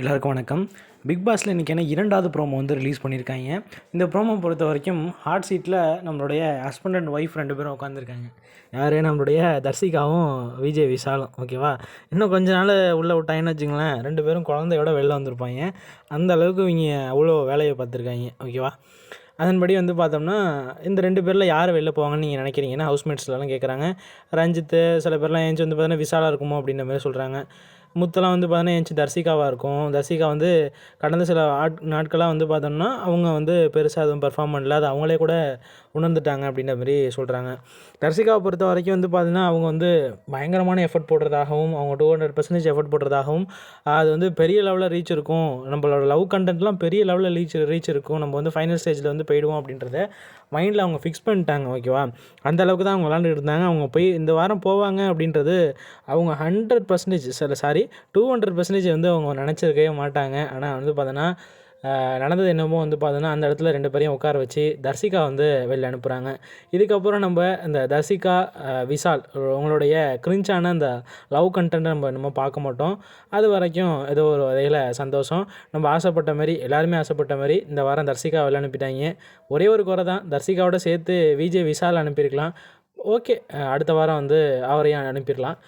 எல்லாருக்கும் வணக்கம். பிக் பாஸில் இன்றைக்கான 2வது ப்ரோமோ வந்து ரிலீஸ் பண்ணியிருக்காங்க. இந்த ப்ரோமோ பொறுத்த வரைக்கும் ஹாட் சீட்டில் நம்மளுடைய ஹஸ்பண்ட் அண்ட் ஒய்ஃப் 2 பேரும் உட்காந்துருக்காங்க. யார்? நம்மளுடைய தர்சிகாவும் விஜய் விஷாலும். ஓகேவா? இன்னும் கொஞ்ச நாள் உள்ளே விட்டாங்கன்னு வச்சுங்களேன், 2 பேரும் குழந்தையோட வெளில வந்திருப்பாங்க. அந்த அளவுக்கு இவங்க அவ்வளோ வேலையை பார்த்துருக்காங்க. ஓகேவா? அதன்படி வந்து பார்த்தோம்னா, இந்த 2 பேரில் யார் வெளில போவாங்கன்னு நீங்கள் நினைக்கிறீங்கன்னா ஹவுஸ்மேட்ஸ்லாம் கேட்குறாங்க. ரஞ்சித்து சில பேர்லாம் ஏஞ்சி வந்து பார்த்தீங்கன்னா விஷாலாக இருக்குமோ அப்படின்ற மாதிரி சொல்கிறாங்க. முத்தெல்லாம் வந்து பார்த்தீங்கன்னா ஏஞ்சி தர்சிகாவாக இருக்கும். தர்சிகா வந்து கடந்த சில நாட்களாக வந்து பார்த்தோம்னா அவங்க வந்து பெருசாக எதுவும் பெர்ஃபார்ம் பண்ணல. அது அவங்களே கூட உணர்ந்துட்டாங்க அப்படின்ற மாதிரி சொல்கிறாங்க. தர்சிகாவை பொறுத்த வரைக்கும் வந்து பார்த்தீங்கன்னா அவங்க வந்து பயங்கரமான எஃபர்ட் போடுறதாகவும், அவங்க 200% எஃபர்ட் போடுறதாகவும், அது வந்து பெரிய லெவலில் ரீச் இருக்கும். நம்மளோட லவ் கண்டென்ட்லாம் பெரிய லெவலில் ரீச் இருக்கும். நம்ம வந்து ஃபைனல் ஸ்டேஜில் வந்து போயிடுவோம் அப்படின்றத மைண்டில் அவங்க ஃபிக்ஸ் பண்ணிட்டாங்க. ஓகேவா? அந்த அளவுக்கு தான் அவங்க விளாண்டுட்டு இருந்தாங்க. அவங்க போய் இந்த வாரம் போவாங்க அப்படின்றது அவங்க 100% 200% வந்து அவங்க நினச்சிருக்கவே மாட்டாங்க. ஆனால் வந்து பார்த்தோன்னா நடந்தது என்னமோ வந்து பார்த்தோன்னா, அந்த இடத்துல 2 பேரையும் உட்கார வச்சு தர்சிகா வந்து வெளில அனுப்புகிறாங்க. இதுக்கப்புறம் நம்ம இந்த தர்சிகா, விஷால் அவங்களுடைய கிரின்ச்சான அந்த லவ் கண்டென்ட்டை நம்ம பார்க்க மாட்டோம். அது வரைக்கும் ஏதோ ஒரு வகையில் சந்தோஷம். நம்ம ஆசைப்பட்ட மாரி, எல்லாருமே ஆசைப்பட்ட மாரி இந்த வாரம் தர்சிகா வெளில அனுப்பிட்டாங்க. ஒரே ஒரு குறை தான், தர்சிகாவோட சேர்த்து விஜய் விஷால் அனுப்பியிருக்கலாம். ஓகே, அடுத்த வாரம் வந்து அவரையும் அனுப்பிடலாம்.